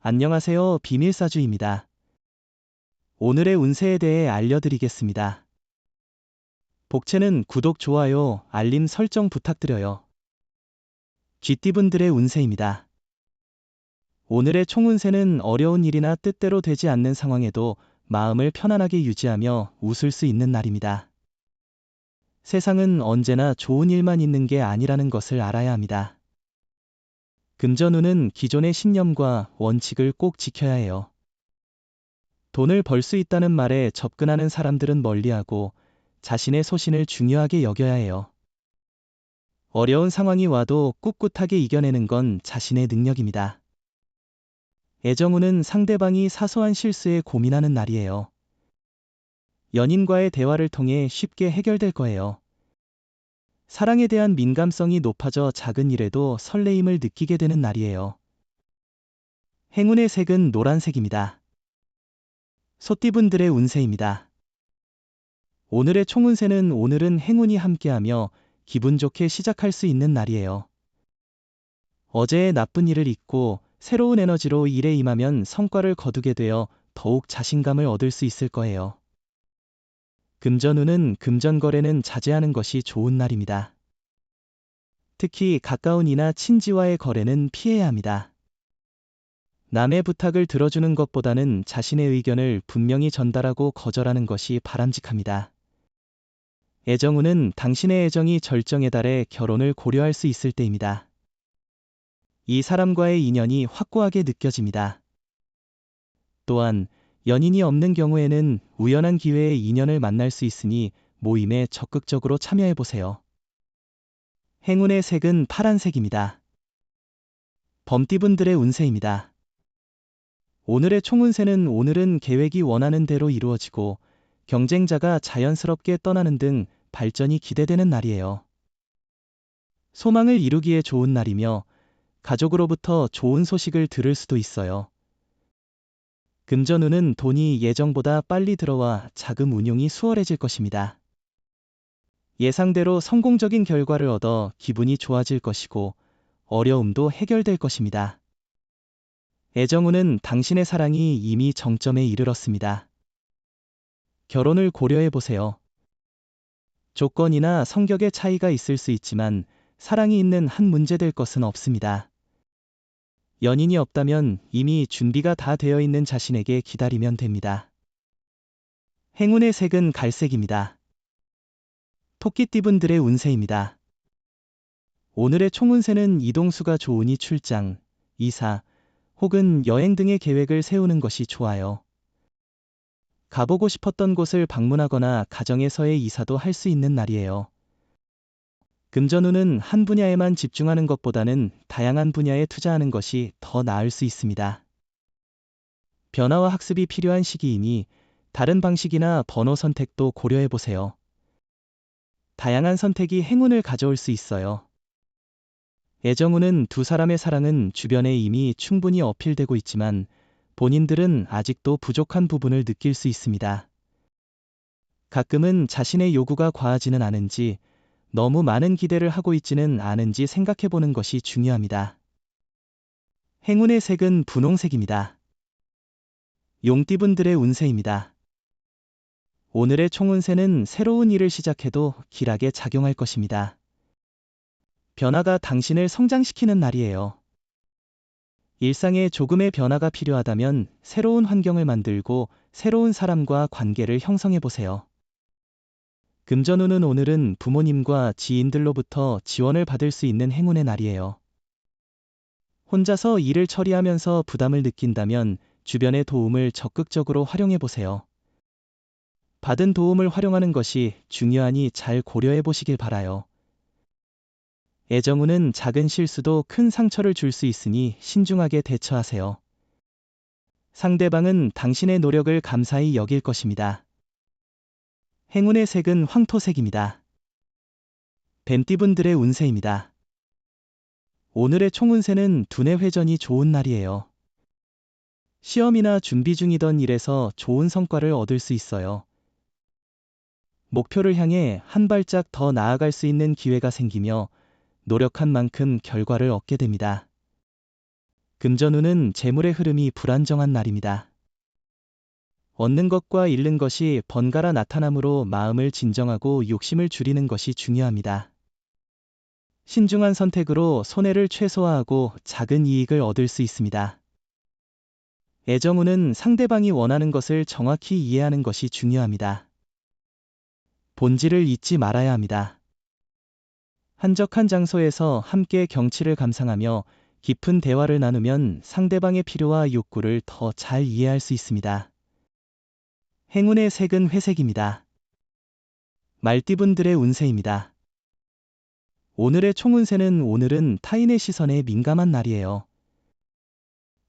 안녕하세요. 비밀사주입니다. 오늘의 운세에 대해 알려드리겠습니다. 복채는 구독, 좋아요, 알림 설정 부탁드려요. 쥐띠분들의 운세입니다. 오늘의 총운세는 어려운 일이나 뜻대로 되지 않는 상황에도 마음을 편안하게 유지하며 웃을 수 있는 날입니다. 세상은 언제나 좋은 일만 있는 게 아니라는 것을 알아야 합니다. 금전운은 기존의 신념과 원칙을 꼭 지켜야 해요. 돈을 벌 수 있다는 말에 접근하는 사람들은 멀리하고 자신의 소신을 중요하게 여겨야 해요. 어려운 상황이 와도 꿋꿋하게 이겨내는 건 자신의 능력입니다. 애정운은 상대방이 사소한 실수에 고민하는 날이에요. 연인과의 대화를 통해 쉽게 해결될 거예요. 사랑에 대한 민감성이 높아져 작은 일에도 설레임을 느끼게 되는 날이에요. 행운의 색은 노란색입니다. 소띠분들의 운세입니다. 오늘의 총운세는 오늘은 행운이 함께하며 기분 좋게 시작할 수 있는 날이에요. 어제의 나쁜 일을 잊고 새로운 에너지로 일에 임하면 성과를 거두게 되어 더욱 자신감을 얻을 수 있을 거예요. 금전운은 금전거래는 자제하는 것이 좋은 날입니다. 특히 가까운 이나 친지와의 거래는 피해야 합니다. 남의 부탁을 들어주는 것보다는 자신의 의견을 분명히 전달하고 거절하는 것이 바람직합니다. 애정운은 당신의 애정이 절정에 달해 결혼을 고려할 수 있을 때입니다. 이 사람과의 인연이 확고하게 느껴집니다. 또한 연인이 없는 경우에는 우연한 기회에 인연을 만날 수 있으니 모임에 적극적으로 참여해보세요. 행운의 색은 파란색입니다. 범띠분들의 운세입니다. 오늘의 총운세는 오늘은 계획이 원하는 대로 이루어지고 경쟁자가 자연스럽게 떠나는 등 발전이 기대되는 날이에요. 소망을 이루기에 좋은 날이며 가족으로부터 좋은 소식을 들을 수도 있어요. 금전운은 돈이 예정보다 빨리 들어와 자금 운용이 수월해질 것입니다. 예상대로 성공적인 결과를 얻어 기분이 좋아질 것이고 어려움도 해결될 것입니다. 애정운은 당신의 사랑이 이미 정점에 이르렀습니다. 결혼을 고려해보세요. 조건이나 성격의 차이가 있을 수 있지만 사랑이 있는 한 문제될 것은 없습니다. 연인이 없다면 이미 준비가 다 되어 있는 자신에게 기다리면 됩니다. 행운의 색은 갈색입니다. 토끼띠분들의 운세입니다. 오늘의 총운세는 이동수가 좋으니 출장, 이사, 혹은 여행 등의 계획을 세우는 것이 좋아요. 가보고 싶었던 곳을 방문하거나 가정에서의 이사도 할 수 있는 날이에요. 금전운은 한 분야에만 집중하는 것보다는 다양한 분야에 투자하는 것이 더 나을 수 있습니다. 변화와 학습이 필요한 시기이니 다른 방식이나 번호 선택도 고려해보세요. 다양한 선택이 행운을 가져올 수 있어요. 애정운은 두 사람의 사랑은 주변에 이미 충분히 어필되고 있지만 본인들은 아직도 부족한 부분을 느낄 수 있습니다. 가끔은 자신의 요구가 과하지는 않은지 너무 많은 기대를 하고 있지는 않은지 생각해보는 것이 중요합니다. 행운의 색은 분홍색입니다. 용띠분들의 운세입니다. 오늘의 총운세는 새로운 일을 시작해도 길하게 작용할 것입니다. 변화가 당신을 성장시키는 날이에요. 일상에 조금의 변화가 필요하다면 새로운 환경을 만들고 새로운 사람과 관계를 형성해보세요. 금전운은 오늘은 부모님과 지인들로부터 지원을 받을 수 있는 행운의 날이에요. 혼자서 일을 처리하면서 부담을 느낀다면 주변의 도움을 적극적으로 활용해보세요. 받은 도움을 활용하는 것이 중요하니 잘 고려해보시길 바라요. 애정운은 작은 실수도 큰 상처를 줄 수 있으니 신중하게 대처하세요. 상대방은 당신의 노력을 감사히 여길 것입니다. 행운의 색은 황토색입니다. 뱀띠분들의 운세입니다. 오늘의 총운세는 두뇌 회전이 좋은 날이에요. 시험이나 준비 중이던 일에서 좋은 성과를 얻을 수 있어요. 목표를 향해 한 발짝 더 나아갈 수 있는 기회가 생기며 노력한 만큼 결과를 얻게 됩니다. 금전운은 재물의 흐름이 불안정한 날입니다. 얻는 것과 잃는 것이 번갈아 나타나므로 마음을 진정하고 욕심을 줄이는 것이 중요합니다. 신중한 선택으로 손해를 최소화하고 작은 이익을 얻을 수 있습니다. 애정운은 상대방이 원하는 것을 정확히 이해하는 것이 중요합니다. 본질을 잊지 말아야 합니다. 한적한 장소에서 함께 경치를 감상하며 깊은 대화를 나누면 상대방의 필요와 욕구를 더 잘 이해할 수 있습니다. 행운의 색은 회색입니다. 말띠분들의 운세입니다. 오늘의 총운세는 오늘은 타인의 시선에 민감한 날이에요.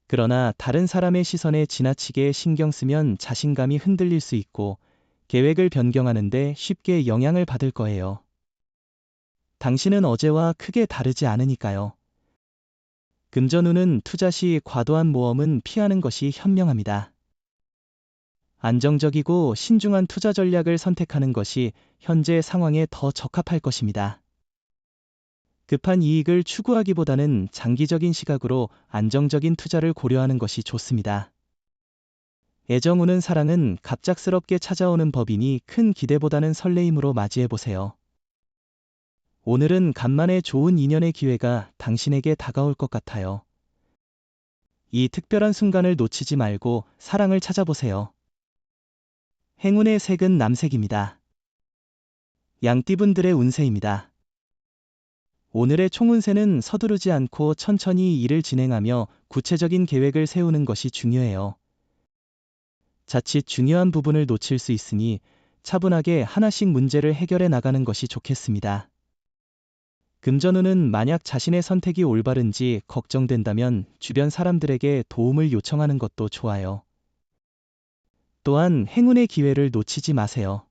그러나 다른 사람의 시선에 지나치게 신경 쓰면 자신감이 흔들릴 수 있고 계획을 변경하는데 쉽게 영향을 받을 거예요. 당신은 어제와 크게 다르지 않으니까요. 금전운은 투자 시 과도한 모험은 피하는 것이 현명합니다. 안정적이고 신중한 투자 전략을 선택하는 것이 현재 상황에 더 적합할 것입니다. 급한 이익을 추구하기보다는 장기적인 시각으로 안정적인 투자를 고려하는 것이 좋습니다. 애정운은 사랑은 갑작스럽게 찾아오는 법이니 큰 기대보다는 설레임으로 맞이해보세요. 오늘은 간만에 좋은 인연의 기회가 당신에게 다가올 것 같아요. 이 특별한 순간을 놓치지 말고 사랑을 찾아보세요. 행운의 색은 남색입니다. 양띠분들의 운세입니다. 오늘의 총운세는 서두르지 않고 천천히 일을 진행하며 구체적인 계획을 세우는 것이 중요해요. 자칫 중요한 부분을 놓칠 수 있으니 차분하게 하나씩 문제를 해결해 나가는 것이 좋겠습니다. 금전운은 만약 자신의 선택이 올바른지 걱정된다면 주변 사람들에게 도움을 요청하는 것도 좋아요. 또한 행운의 기회를 놓치지 마세요.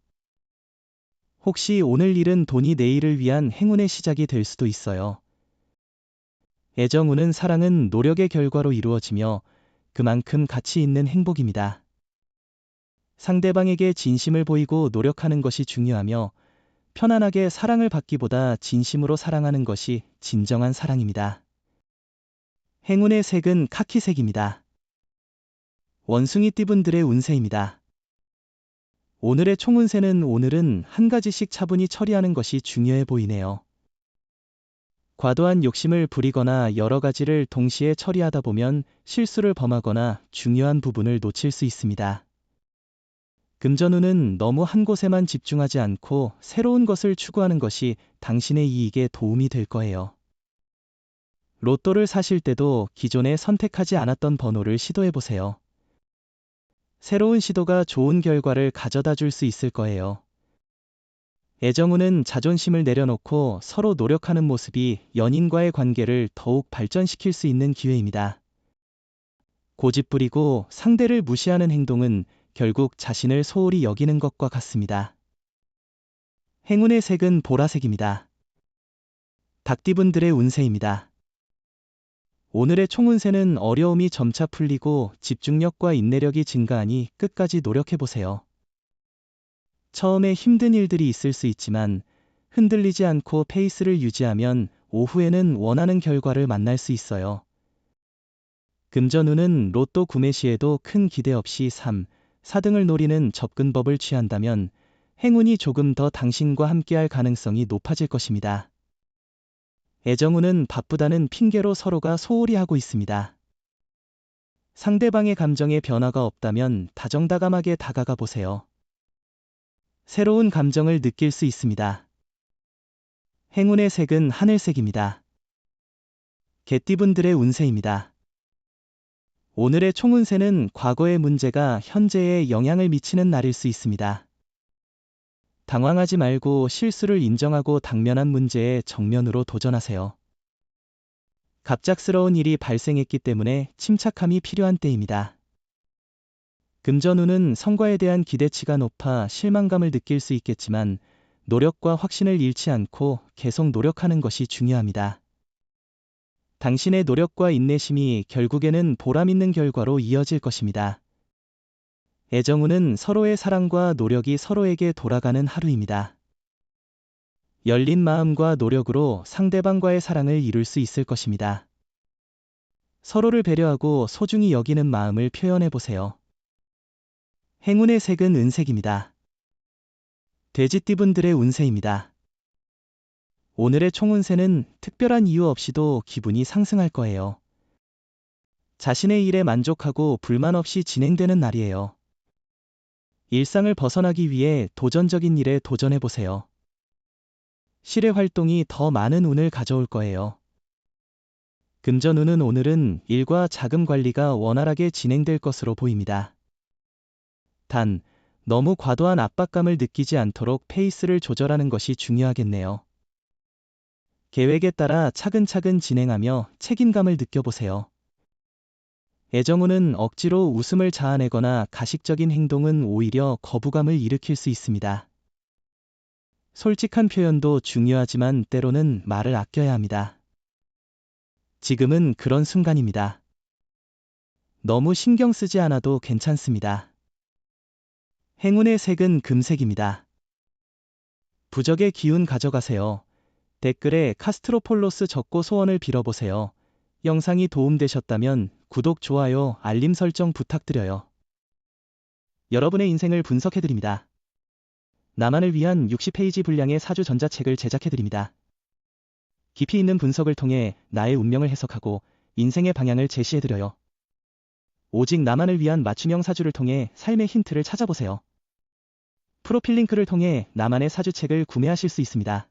혹시 오늘 일은 돈이 내일을 위한 행운의 시작이 될 수도 있어요. 애정운은 사랑은 노력의 결과로 이루어지며 그만큼 가치 있는 행복입니다. 상대방에게 진심을 보이고 노력하는 것이 중요하며 편안하게 사랑을 받기보다 진심으로 사랑하는 것이 진정한 사랑입니다. 행운의 색은 카키색입니다. 원숭이띠분들의 운세입니다. 오늘의 총운세는 오늘은 한 가지씩 차분히 처리하는 것이 중요해 보이네요. 과도한 욕심을 부리거나 여러 가지를 동시에 처리하다 보면 실수를 범하거나 중요한 부분을 놓칠 수 있습니다. 금전운은 너무 한 곳에만 집중하지 않고 새로운 것을 추구하는 것이 당신의 이익에 도움이 될 거예요. 로또를 사실 때도 기존에 선택하지 않았던 번호를 시도해보세요. 새로운 시도가 좋은 결과를 가져다 줄 수 있을 거예요. 애정운은 자존심을 내려놓고 서로 노력하는 모습이 연인과의 관계를 더욱 발전시킬 수 있는 기회입니다. 고집부리고 상대를 무시하는 행동은 결국 자신을 소홀히 여기는 것과 같습니다. 행운의 색은 보라색입니다. 닭띠분들의 운세입니다. 오늘의 총운세는 어려움이 점차 풀리고 집중력과 인내력이 증가하니 끝까지 노력해보세요. 처음에 힘든 일들이 있을 수 있지만 흔들리지 않고 페이스를 유지하면 오후에는 원하는 결과를 만날 수 있어요. 금전운은 로또 구매 시에도 큰 기대 없이 3, 4등을 노리는 접근법을 취한다면 행운이 조금 더 당신과 함께할 가능성이 높아질 것입니다. 애정운은 바쁘다는 핑계로 서로가 소홀히 하고 있습니다. 상대방의 감정에 변화가 없다면 다정다감하게 다가가 보세요. 새로운 감정을 느낄 수 있습니다. 행운의 색은 하늘색입니다. 개띠분들의 운세입니다. 오늘의 총운세는 과거의 문제가 현재에 영향을 미치는 날일 수 있습니다. 당황하지 말고 실수를 인정하고 당면한 문제에 정면으로 도전하세요. 갑작스러운 일이 발생했기 때문에 침착함이 필요한 때입니다. 금전운은 성과에 대한 기대치가 높아 실망감을 느낄 수 있겠지만 노력과 확신을 잃지 않고 계속 노력하는 것이 중요합니다. 당신의 노력과 인내심이 결국에는 보람 있는 결과로 이어질 것입니다. 애정운은 서로의 사랑과 노력이 서로에게 돌아가는 하루입니다. 열린 마음과 노력으로 상대방과의 사랑을 이룰 수 있을 것입니다. 서로를 배려하고 소중히 여기는 마음을 표현해 보세요. 행운의 색은 은색입니다. 돼지띠분들의 운세입니다. 오늘의 총운세는 특별한 이유 없이도 기분이 상승할 거예요. 자신의 일에 만족하고 불만 없이 진행되는 날이에요. 일상을 벗어나기 위해 도전적인 일에 도전해 보세요. 실외 활동이 더 많은 운을 가져올 거예요. 금전운은 오늘은 일과 자금 관리가 원활하게 진행될 것으로 보입니다. 단, 너무 과도한 압박감을 느끼지 않도록 페이스를 조절하는 것이 중요하겠네요. 계획에 따라 차근차근 진행하며 책임감을 느껴보세요. 애정운은 억지로 웃음을 자아내거나 가식적인 행동은 오히려 거부감을 일으킬 수 있습니다. 솔직한 표현도 중요하지만 때로는 말을 아껴야 합니다. 지금은 그런 순간입니다. 너무 신경 쓰지 않아도 괜찮습니다. 행운의 색은 금색입니다. 부적의 기운 가져가세요. 댓글에 카스트로폴로스 적고 소원을 빌어보세요. 영상이 도움되셨다면 구독, 좋아요, 알림 설정 부탁드려요. 여러분의 인생을 분석해드립니다. 나만을 위한 60페이지 분량의 사주 전자책을 제작해드립니다. 깊이 있는 분석을 통해 나의 운명을 해석하고 인생의 방향을 제시해드려요. 오직 나만을 위한 맞춤형 사주를 통해 삶의 힌트를 찾아보세요. 프로필 링크를 통해 나만의 사주책을 구매하실 수 있습니다.